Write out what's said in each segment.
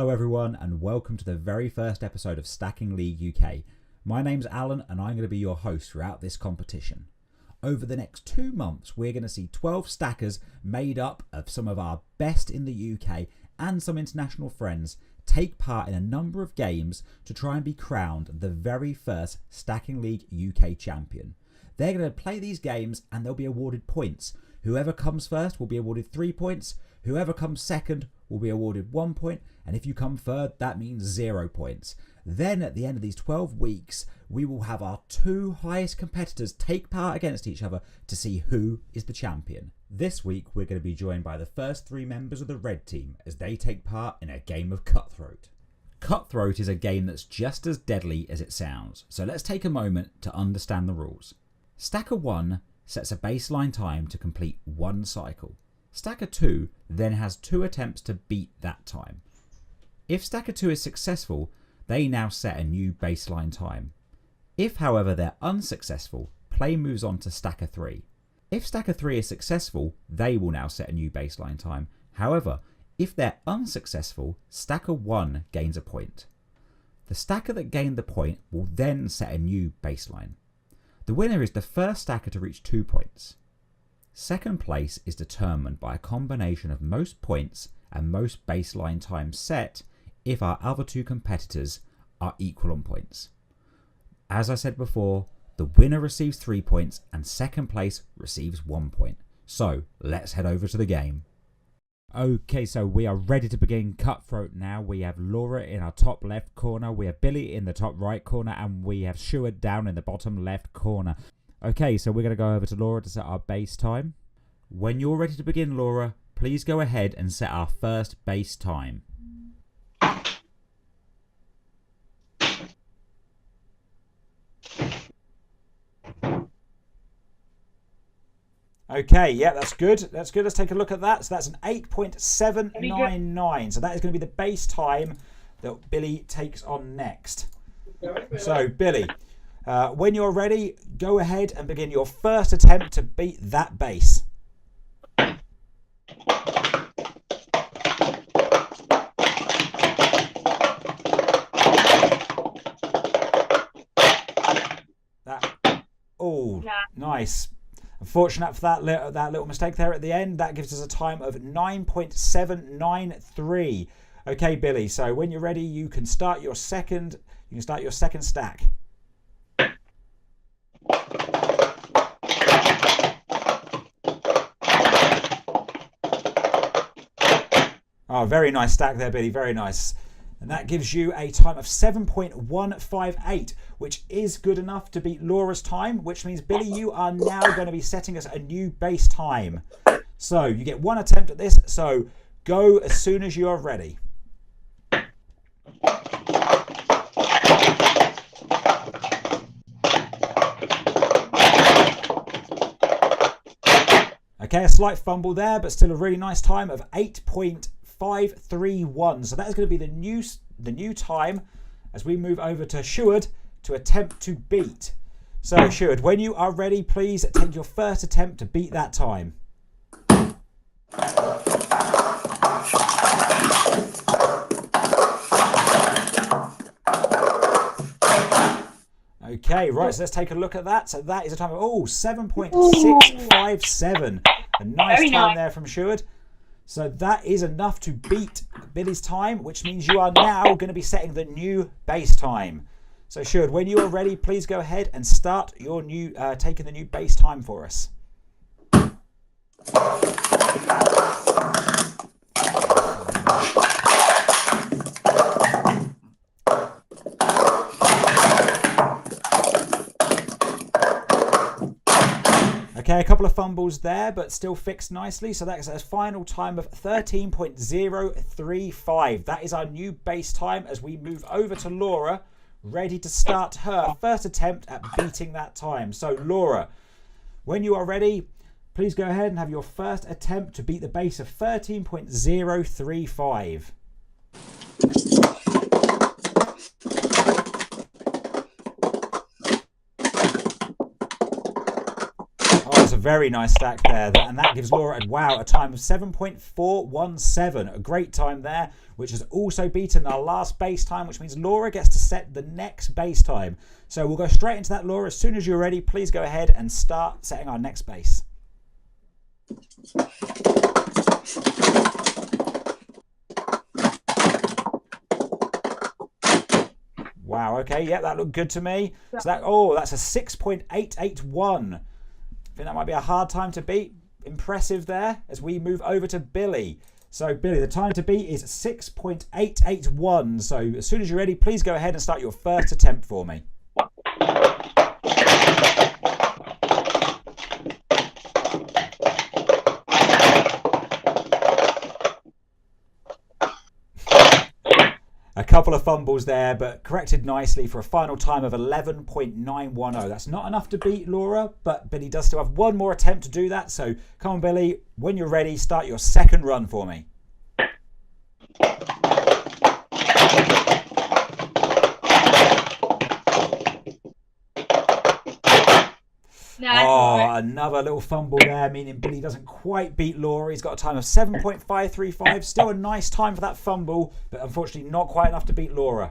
Hello everyone and welcome to the very first episode of Stacking League UK. My name's Alan and I'm going to be your host throughout this competition. Over the next 2 months we're going to see 12 stackers made up of some of our best in the UK and some international friends take part in a number of games to try and be crowned the very first Stacking League UK champion. They're going to play these games and they'll be awarded points. Whoever comes first will be awarded 3 points. Whoever comes second will be awarded 1 point, and if you come third, that means 0 points. Then at the end of these 12 weeks, we will have our 2 highest competitors take part against each other to see who is the champion. This week, we're going to be joined by the first 3 members of the red team as they take part in a game of Cutthroat. Cutthroat is a game that's just as deadly as it sounds, so let's take a moment to understand the rules. Stacker 1 sets a baseline time to complete 1 cycle. Stacker 2 then has 2 attempts to beat that time. If Stacker 2 is successful, they now set a new baseline time. If, however, they're unsuccessful, play moves on to Stacker 3. If Stacker 3 is successful, they will now set a new baseline time. However, if they're unsuccessful, Stacker 1 gains a point. The stacker that gained the point will then set a new baseline. The winner is the first stacker to reach 2 points. Second place is determined by a combination of most points and most baseline time set if our other 2 competitors are equal on points. As I said before, the winner receives 3 points and second place receives 1 point. So let's head over to the game. Okay, so we are ready to begin Cutthroat now. We have Laura in our top left corner, we have Billy in the top right corner, and we have Stuart down in the bottom left corner. Okay, so we're going to go over to Laura to set our base time. When you're ready to begin, Laura, please go ahead and set our first base time. Okay, yeah, that's good. That's good. Let's take a look at that. So that's an 8.799. So that is going to be the base time that Billy takes on next. So, Billy, when you're ready, go ahead and begin your first attempt to beat that base. Oh, nice. Unfortunate for that little mistake there at the end. That gives us a time of 9.793. Okay, Billy. So when you're ready, you can start your second. You can start your second stack. Oh, very nice stack there, Billy. Very nice. And that gives you a time of 7.158, which is good enough to beat Laura's time, which means, Billy, you are now going to be setting us a new base time. So you get 1 attempt at this, so go as soon as you are ready. Okay, a slight fumble there, but still a really nice time of 8.531. So that is going to be the new time as we move over to Stuart to attempt to beat. So Stuart, when you are ready, please take your first attempt to beat that time. Okay, right, so let's take a look at that. So that is a time of 7.657. A nice time there from Stuart. So that is enough to beat Billy's time, which means you are now going to be setting the new base time. So Stuart, when you are ready, please go ahead and start your new, taking the new base time for us. Okay, a couple of fumbles there, but still fixed nicely. So that's a final time of 13.035. That is our new base time as we move over to Laura, ready to start her first attempt at beating that time. So Laura, when you are ready, please go ahead and have your first attempt to beat the base of 13.035. very nice stack there, and that gives Laura, wow, a time of 7.417. A great time there, which has also beaten our last base time, which means Laura gets to set the next base time. So we'll go straight into that, Laura. As soon as you're ready, please go ahead and start setting our next base. Wow, okay, yeah, that looked good to me. So that's a 6.881. I think that might be a hard time to beat. Impressive there as we move over to Billy. So Billy, the time to beat is 6.881. So as soon as you're ready, please go ahead and start your first attempt for me. A couple of fumbles there, but corrected nicely for a final time of 11.910. That's not enough to beat Laura, but Billy does still have one more attempt to do that. So come on, Billy, when you're ready, start your second run for me. Another little fumble there, meaning Billy doesn't quite beat Laura. He's got a time of 7.535. Still a nice time for that fumble, but unfortunately not quite enough to beat Laura.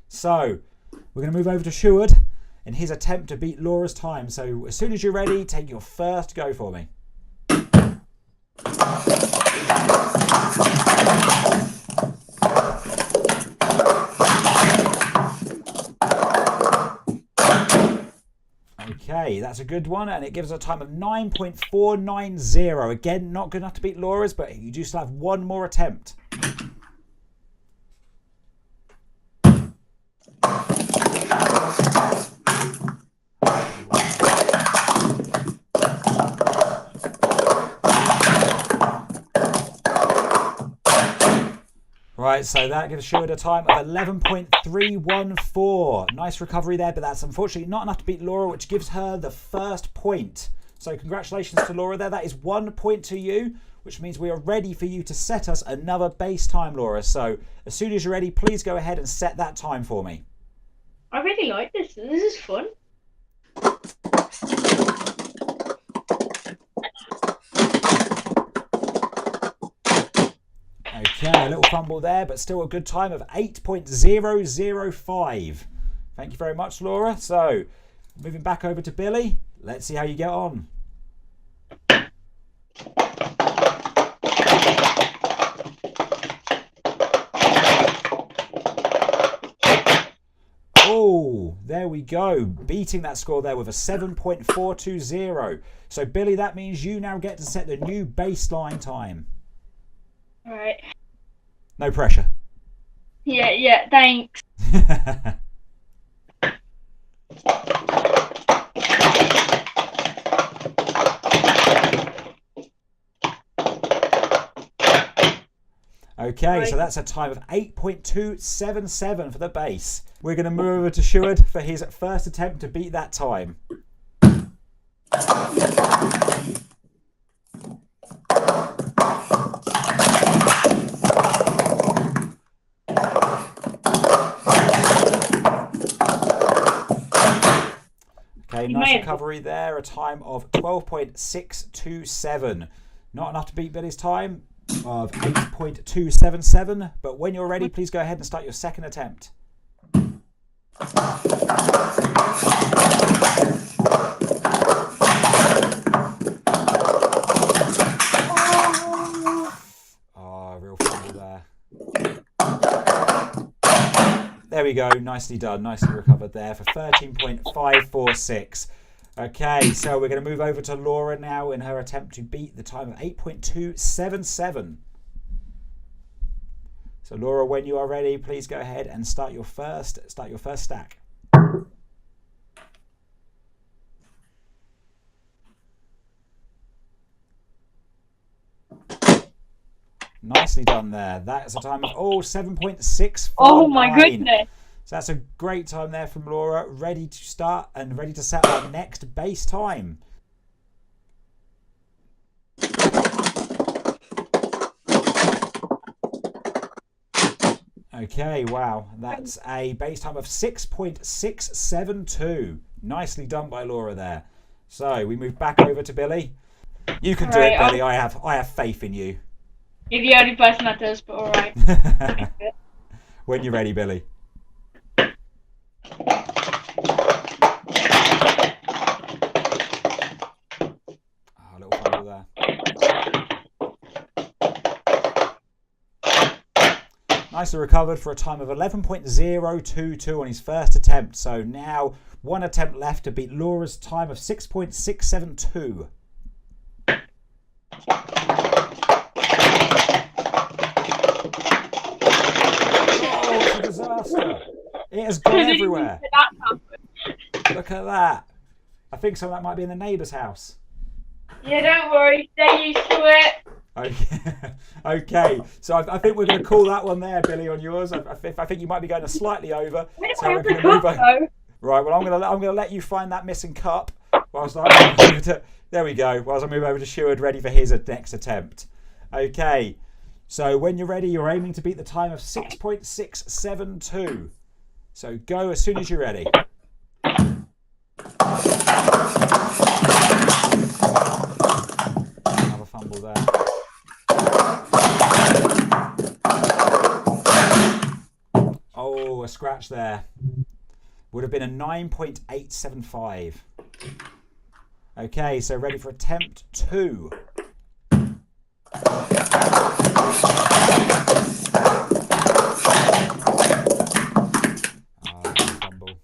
So we're going to move over to Sherwood in his attempt to beat Laura's time. So as soon as you're ready, take your first go for me. Okay, that's a good one, and it gives us a time of 9.490. Again, not good enough to beat Laura's, but you do still have one more attempt. Right, so that gives Sherwood a time of 11.314. Nice recovery there, but that's unfortunately not enough to beat Laura, which gives her the first point. So congratulations to Laura there. That is 1 point to you, which means we are ready for you to set us another base time, Laura. So as soon as you're ready, please go ahead and set that time for me. I really like this. This is fun. Okay, a little fumble there, but still a good time of 8.005. Thank you very much, Laura. So, moving back over to Billy. Let's see how you get on. Oh, there we go. Beating that score there with a 7.420. So, Billy, that means you now get to set the new baseline time. All right. No pressure. Yeah, thanks. Okay, so that's a time of 8.277 for the base. We're going to move over to Sherwood for his first attempt to beat that time. Okay, nice recovery there, a time of 12.627. Not enough to beat Billy's time of 8.277, but when you're ready, please go ahead and start your second attempt. Oh, real fumble there. There we go, nicely done, nicely recovered there for 13.546. Okay, so we're going to move over to Laura now in her attempt to beat the time of 8.277. So Laura, when you are ready, please go ahead and start your first stack. Nicely done there. That is a time of 7.649. Oh my goodness. So that's a great time there from Laura, ready to start and ready to set our next base time. Okay, wow, that's a base time of 6.672. Nicely done by Laura there. So we move back over to Billy. You can do it, Billy. I have faith in you. You're the only person that does, but alright. When you're ready, Billy. A little fumble there. Nicely recovered for a time of 11.022 on his first attempt. So now one attempt left to beat Laura's time of 6.672. Oh, it's a disaster. It has gone everywhere. Look at that. I think some of that might be in the neighbour's house. Yeah, don't worry. They're used to it. Okay. So I think we're going to call that one there, Billy, on yours. I think you might be going slightly over. So we're going to move over. Right. Well, I'm going to let you find that missing cup. There we go. Whilst I move over to Sherwood, ready for his next attempt. Okay. So when you're ready, you're aiming to beat the time of 6.672. So go as soon as you're ready. Another fumble there. Oh, a scratch there. Would have been a 9.875. Okay, so ready for attempt 2. Fumble.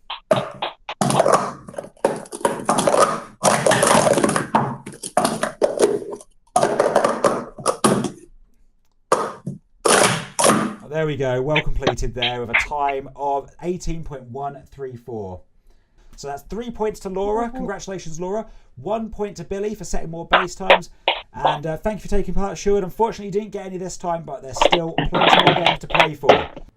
There we go, well completed there with a time of 18.134. So that's 3 points to Laura. Congratulations, Laura. 1 point to Billy for setting more base times. And thank you for taking part, Sherwood. Unfortunately, you didn't get any this time, but there's still plenty more games to play for.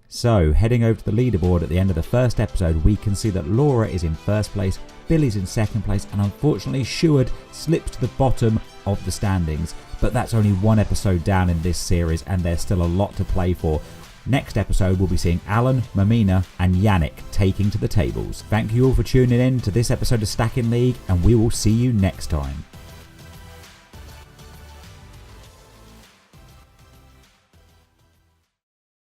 So, heading over to the leaderboard at the end of the first episode, we can see that Laura is in first place, Billy's in second place, and unfortunately, Sherwood slips to the bottom of the standings. But that's only one episode down in this series, and there's still a lot to play for. Next episode, we'll be seeing Alan, Mamina and Yannick taking to the tables. Thank you all for tuning in to this episode of Stacking League, and we will see you next time.